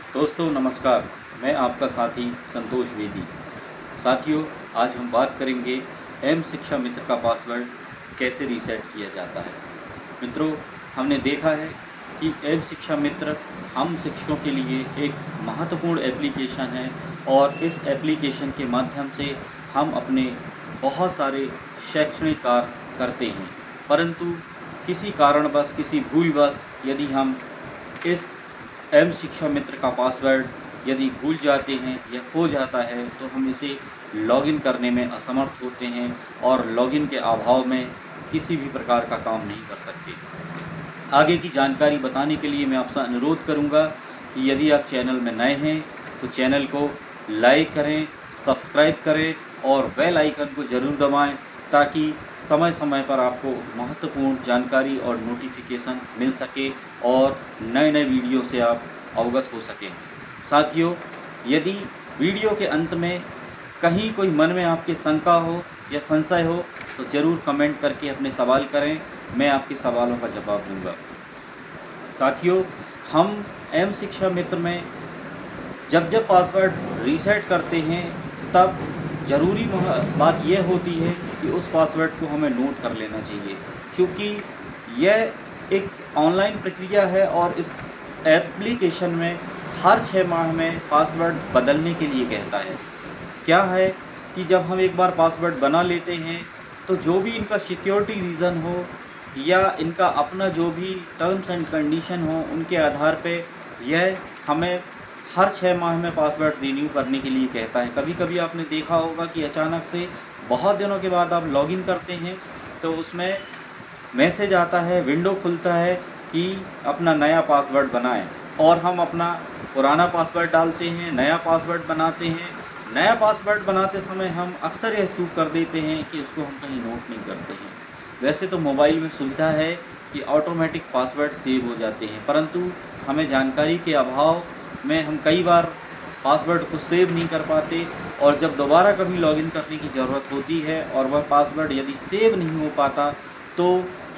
दोस्तों नमस्कार, मैं आपका साथी संतोष वेदी। साथियों, आज हम बात करेंगे एम शिक्षा मित्र का पासवर्ड कैसे रीसेट किया जाता है। मित्रों, हमने देखा है कि एम शिक्षा मित्र हम शिक्षकों के लिए एक महत्वपूर्ण एप्लीकेशन है और इस एप्लीकेशन के माध्यम से हम अपने बहुत सारे शैक्षणिक कार्य करते हैं। परंतु किसी कारणवश, किसी भूलवश यदि हम इस एम शिक्षा मित्र का पासवर्ड यदि भूल जाते हैं या खो जाता है तो हम इसे लॉगिन करने में असमर्थ होते हैं और लॉगिन के अभाव में किसी भी प्रकार का काम नहीं कर सकते। आगे की जानकारी बताने के लिए मैं आपसे अनुरोध करूंगा कि यदि आप चैनल में नए हैं तो चैनल को लाइक करें, सब्सक्राइब करें और बेल आइकन को ज़रूर दबाएं ताकि समय समय पर आपको महत्वपूर्ण जानकारी और नोटिफिकेशन मिल सके और नए नए वीडियो से आप अवगत हो सकें। साथियों, यदि वीडियो के अंत में कहीं कोई मन में आपके शंका हो या संशय हो तो ज़रूर कमेंट करके अपने सवाल करें, मैं आपके सवालों का जवाब दूंगा। साथियों, हम एम शिक्षा मित्र में जब पासवर्ड रीसेट करते हैं तब ज़रूरी बात यह होती है कि उस पासवर्ड को हमें नोट कर लेना चाहिए, क्योंकि यह एक ऑनलाइन प्रक्रिया है और इस एप्लीकेशन में हर 6 माह में पासवर्ड बदलने के लिए कहता है। क्या है कि जब हम एक बार पासवर्ड बना लेते हैं तो जो भी इनका सिक्योरिटी रीज़न हो या इनका अपना जो भी टर्म्स एंड कंडीशन हो, उनके आधार पे यह हमें हर 6 माह में पासवर्ड रिन्यू करने के लिए कहता है। कभी कभी आपने देखा होगा कि अचानक से बहुत दिनों के बाद आप लॉगिन करते हैं तो उसमें मैसेज आता है, विंडो खुलता है कि अपना नया पासवर्ड बनाएं और हम अपना पुराना पासवर्ड डालते हैं, नया पासवर्ड बनाते हैं। नया पासवर्ड बनाते समय हम अक्सर यह चूक कर देते हैं कि उसको हम कहीं नोट नहीं करते हैं। वैसे तो मोबाइल में सुविधा है कि ऑटोमेटिक पासवर्ड सेव हो जाते हैं, परंतु हमें जानकारी के अभाव में हम कई बार पासवर्ड को सेव नहीं कर पाते और जब दोबारा कभी लॉगिन करने की ज़रूरत होती है और वह पासवर्ड यदि सेव नहीं हो पाता तो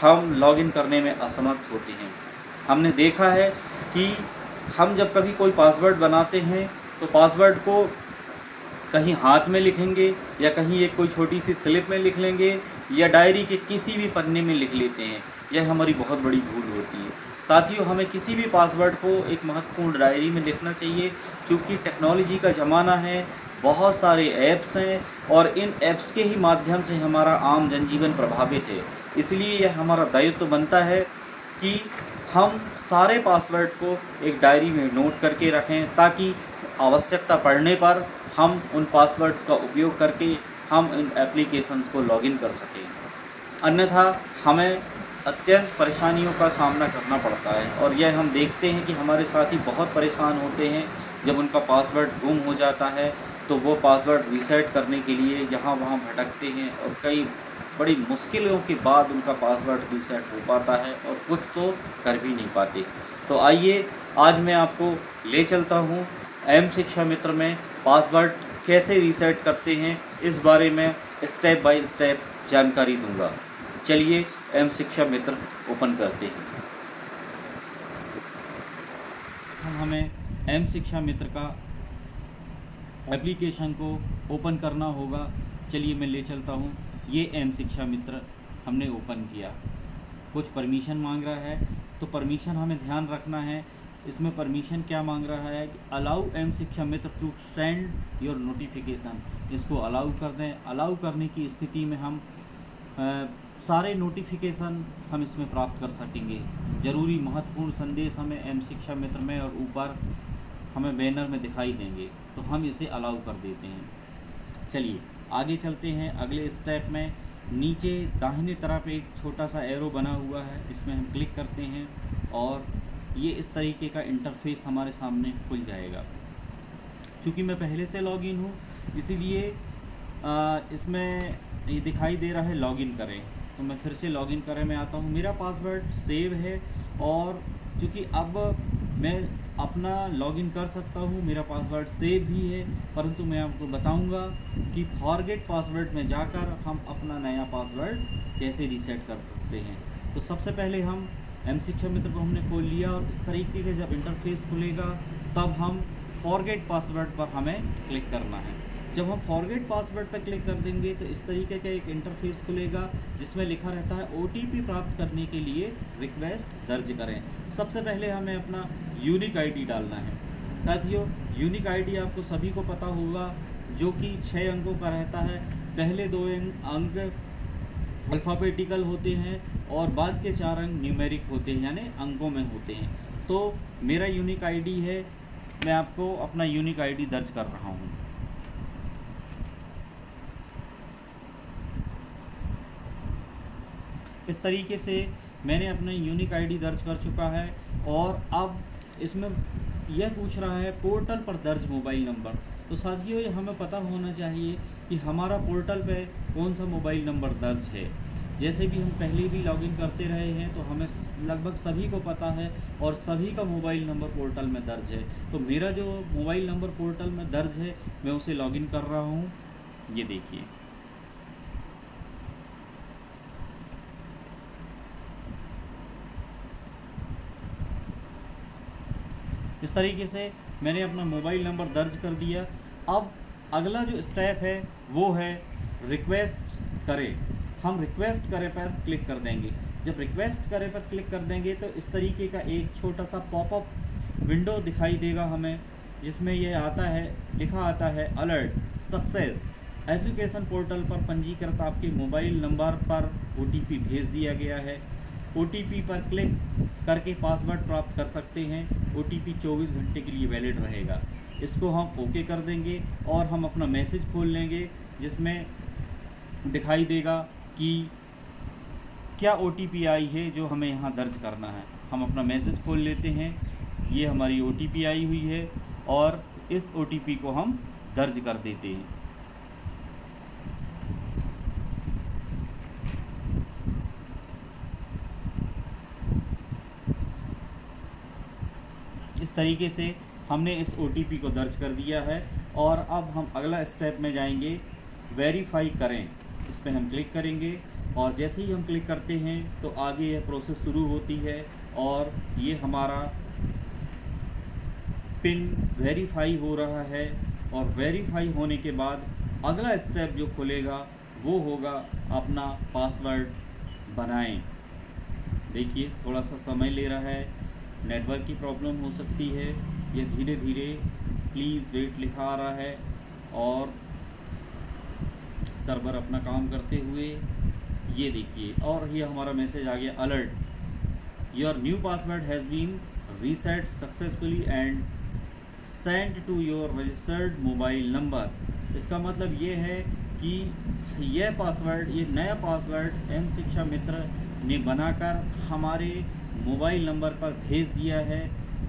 हम लॉगिन करने में असमर्थ होते हैं। हमने देखा है कि हम जब कभी कोई पासवर्ड बनाते हैं तो पासवर्ड को कहीं हाथ में लिखेंगे या कहीं एक कोई छोटी सी स्लिप में लिख लेंगे या डायरी के किसी भी पन्ने में लिख लेते हैं। यह हमारी बहुत बड़ी भूल होती है। साथियों, हमें किसी भी पासवर्ड को एक महत्वपूर्ण डायरी में लिखना चाहिए, क्योंकि टेक्नोलॉजी का ज़माना है, बहुत सारे ऐप्स हैं और इन ऐप्स के ही माध्यम से हमारा आम जनजीवन प्रभावित है। इसलिए यह हमारा दायित्व बनता है कि हम सारे पासवर्ड को एक डायरी में नोट करके रखें ताकि आवश्यकता पड़ने पर हम उन पासवर्ड्स का उपयोग करके हम इन एप्लीकेशंस को लॉगिन कर सकें। अन्यथा हमें अत्यंत परेशानियों का सामना करना पड़ता है और यह हम देखते हैं कि हमारे साथी बहुत परेशान होते हैं जब उनका पासवर्ड गुम हो जाता है तो वो पासवर्ड रीसेट करने के लिए यहाँ वहाँ भटकते हैं और कई बड़ी मुश्किलों के बाद उनका पासवर्ड रीसेट हो पाता है और कुछ तो कर भी नहीं पाते। तो आइए आज मैं आपको ले चलता हूँ एम शिक्षा मित्र में पासवर्ड कैसे रीसेट करते हैं, इस बारे में स्टेप बाय स्टेप जानकारी दूंगा। चलिए एम शिक्षा मित्र ओपन करते हैं। हमें एम शिक्षा मित्र का एप्लीकेशन को ओपन करना होगा। चलिए मैं ले चलता हूँ। ये एम शिक्षा मित्र हमने ओपन किया। कुछ परमिशन मांग रहा है तो परमिशन हमें ध्यान रखना है। इसमें परमिशन क्या मांग रहा है कि अलाउ एम शिक्षा मित्र टू सेंड योर नोटिफिकेशन, इसको अलाउ कर दें। अलाउ करने की स्थिति में हम सारे नोटिफिकेशन हम इसमें प्राप्त कर सकेंगे। ज़रूरी महत्वपूर्ण संदेश हमें एम शिक्षा मित्र में और ऊपर हमें बैनर में दिखाई देंगे, तो हम इसे अलाउ कर देते हैं। चलिए आगे चलते हैं। अगले स्टेप में नीचे दाहिने तरफ एक छोटा सा एरो बना हुआ है, इसमें हम क्लिक करते हैं और ये इस तरीके का इंटरफेस हमारे सामने खुल जाएगा। चूँकि मैं पहले से लॉगिन हूँ इसीलिए इसमें ये दिखाई दे रहा है लॉगिन करें, तो मैं फिर से लॉगिन करें में आता हूँ। मेरा पासवर्ड सेव है और चूँकि अब मैं अपना लॉगिन कर सकता हूँ, मेरा पासवर्ड सेव भी है, परंतु मैं आपको बताऊँगा कि फॉरगेट पासवर्ड में जाकर हम अपना नया पासवर्ड कैसे रीसेट कर सकते हैं। तो सबसे पहले हम एम शिक्षा मित्र को हमने खोल लिया और इस तरीके के जब इंटरफेस खुलेगा तब हम फॉरगेट पासवर्ड पर हमें क्लिक करना है। जब हम फॉरगेट पासवर्ड पर क्लिक कर देंगे तो इस तरीके का एक इंटरफेस खुलेगा जिसमें लिखा रहता है OTP प्राप्त करने के लिए रिक्वेस्ट दर्ज करें। सबसे पहले हमें अपना यूनिक आईडी डालना है। साथियों, यूनिक आईडी आपको सभी को पता होगा, जो कि 6 अंकों का रहता है। पहले 2 अंक अल्फ़ाबेटिकल होते हैं और बाद के 4 अंक न्यूमेरिक होते हैं, यानी अंकों में होते हैं। तो मेरा यूनिक आईडी है, मैं आपको अपना यूनिक आईडी दर्ज कर रहा हूँ। इस तरीके से मैंने अपना यूनिक आईडी दर्ज कर चुका है और अब इसमें यह पूछ रहा है पोर्टल पर दर्ज मोबाइल नंबर। तो साथियों, ये हमें पता होना चाहिए कि हमारा पोर्टल पे कौन सा मोबाइल नंबर दर्ज है। जैसे भी हम पहले भी लॉगिन करते रहे हैं तो हमें लगभग सभी को पता है और सभी का मोबाइल नंबर पोर्टल में दर्ज है। तो मेरा जो मोबाइल नंबर पोर्टल में दर्ज है मैं उसे लॉगिन कर रहा हूँ। ये देखिए, इस तरीके से मैंने अपना मोबाइल नंबर दर्ज कर दिया। अब अगला जो स्टेप है वो है रिक्वेस्ट करें। हम रिक्वेस्ट करें पर क्लिक कर देंगे। जब रिक्वेस्ट करें पर क्लिक कर देंगे तो इस तरीके का एक छोटा सा पॉपअप विंडो दिखाई देगा हमें, जिसमें यह आता है, लिखा आता है अलर्ट सक्सेस एजुकेशन पोर्टल पर पंजीकृत आपके मोबाइल नंबर पर OTP भेज दिया गया है। OTP पर क्लिक करके पासवर्ड प्राप्त कर सकते हैं। OTP 24 घंटे के लिए वैलिड रहेगा। इसको हम ओके कर देंगे और हम अपना मैसेज खोल लेंगे, जिसमें दिखाई देगा कि क्या OTP आई है जो हमें यहाँ दर्ज करना है। हम अपना मैसेज खोल लेते हैं। ये हमारी OTP आई हुई है और इस OTP को हम दर्ज कर देते हैं। इस तरीके से हमने इस OTP को दर्ज कर दिया है और अब हम अगला स्टेप में जाएंगे, वेरीफाई करें। इस पर हम क्लिक करेंगे और जैसे ही हम क्लिक करते हैं तो आगे यह प्रोसेस शुरू होती है और ये हमारा पिन वेरीफाई हो रहा है। और वेरीफाई होने के बाद अगला स्टेप जो खुलेगा वो होगा अपना पासवर्ड बनाएं। देखिए, थोड़ा सा समय ले रहा है, नेटवर्क की प्रॉब्लम हो सकती है। ये धीरे धीरे प्लीज़ वेट लिखा आ रहा है और सर्वर अपना काम करते हुए ये देखिए, और ये हमारा मैसेज आ गया alert, your new password has been reset successfully and send to your registered mobile number. इसका मतलब ये है कि यह पासवर्ड, ये नया पासवर्ड एम शिक्षा मित्र ने बनाकर हमारे मोबाइल नंबर पर भेज दिया है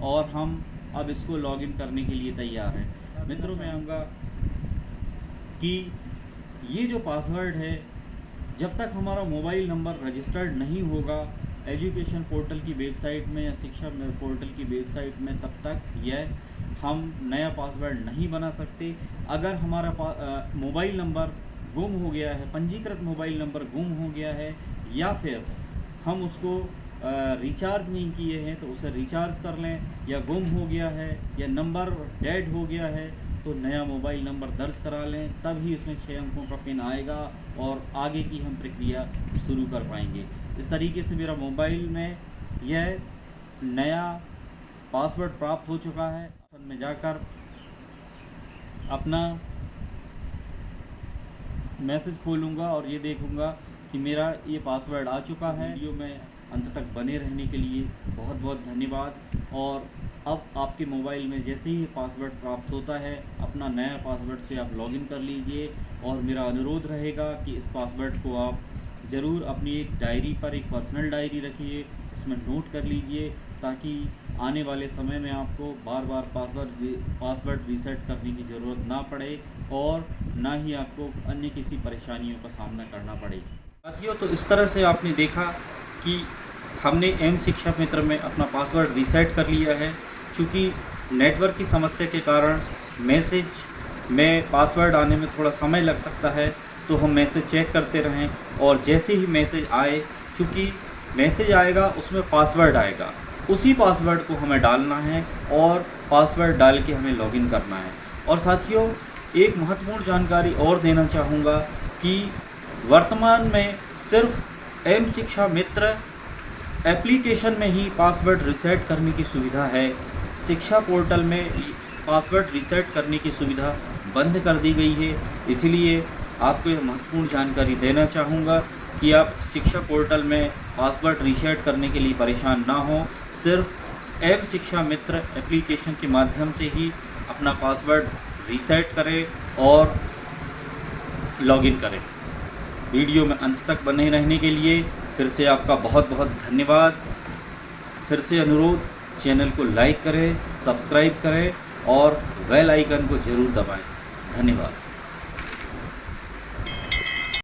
और हम अब इसको लॉगिन करने के लिए तैयार हैं। मित्रों, मैं आऊँगा कि ये जो पासवर्ड है, जब तक हमारा मोबाइल नंबर रजिस्टर्ड नहीं होगा एजुकेशन पोर्टल की वेबसाइट में या शिक्षा पोर्टल की वेबसाइट में, तब तक यह हम नया पासवर्ड नहीं बना सकते। अगर हमारा मोबाइल नंबर गुम हो गया है, पंजीकृत मोबाइल नंबर गुम हो गया है, या फिर हम उसको रिचार्ज नहीं किए हैं तो उसे रिचार्ज कर लें, या गुम हो गया है या नंबर डेड हो गया है तो नया मोबाइल नंबर दर्ज करा लें, तब ही इसमें 6 अंकों का पिन आएगा और आगे की हम प्रक्रिया शुरू कर पाएंगे। इस तरीके से मेरा मोबाइल में यह नया पासवर्ड प्राप्त हो चुका है। में जाकर अपना मैसेज खोलूँगा और ये देखूँगा कि मेरा ये पासवर्ड आ चुका है। वीडियो में अंत तक बने रहने के लिए बहुत बहुत धन्यवाद। और अब आपके मोबाइल में जैसे ही पासवर्ड प्राप्त होता है, अपना नया पासवर्ड से आप लॉगिन कर लीजिए। और मेरा अनुरोध रहेगा कि इस पासवर्ड को आप ज़रूर अपनी एक डायरी पर, एक पर्सनल डायरी रखिए, उसमें नोट कर लीजिए, ताकि आने वाले समय में आपको बार बार पासवर्ड रीसेट करने की ज़रूरत ना पड़े और ना ही आपको अन्य किसी परेशानियों का सामना करना पड़े। साथियों, तो इस तरह से आपने देखा कि हमने एम शिक्षा मित्र में अपना पासवर्ड रीसेट कर लिया है। चूँकि नेटवर्क की समस्या के कारण मैसेज में पासवर्ड आने में थोड़ा समय लग सकता है, तो हम मैसेज चेक करते रहें और जैसे ही मैसेज आए, चूँकि मैसेज आएगा उसमें पासवर्ड आएगा, उसी पासवर्ड को हमें डालना है और पासवर्ड डाल के हमें लॉगिन करना है। और साथियों, एक महत्वपूर्ण जानकारी और देना चाहूँगा कि वर्तमान में सिर्फ एम शिक्षा मित्र एप्लीकेशन में ही पासवर्ड रीसेट करने की सुविधा है। शिक्षा पोर्टल में पासवर्ड रीसेट करने की सुविधा बंद कर दी गई है। इसलिए आपको यह महत्वपूर्ण जानकारी देना चाहूँगा कि आप शिक्षा पोर्टल में पासवर्ड रीसेट करने के लिए परेशान ना हो। सिर्फ एम शिक्षा मित्र एप्लीकेशन के माध्यम से ही अपना पासवर्ड रीसेट करें और लॉगिन करें। वीडियो में अंत तक बने रहने के लिए फिर से आपका बहुत बहुत धन्यवाद। फिर से अनुरोध, चैनल को लाइक करें, सब्सक्राइब करें और बेल आइकन को ज़रूर दबाएं। धन्यवाद।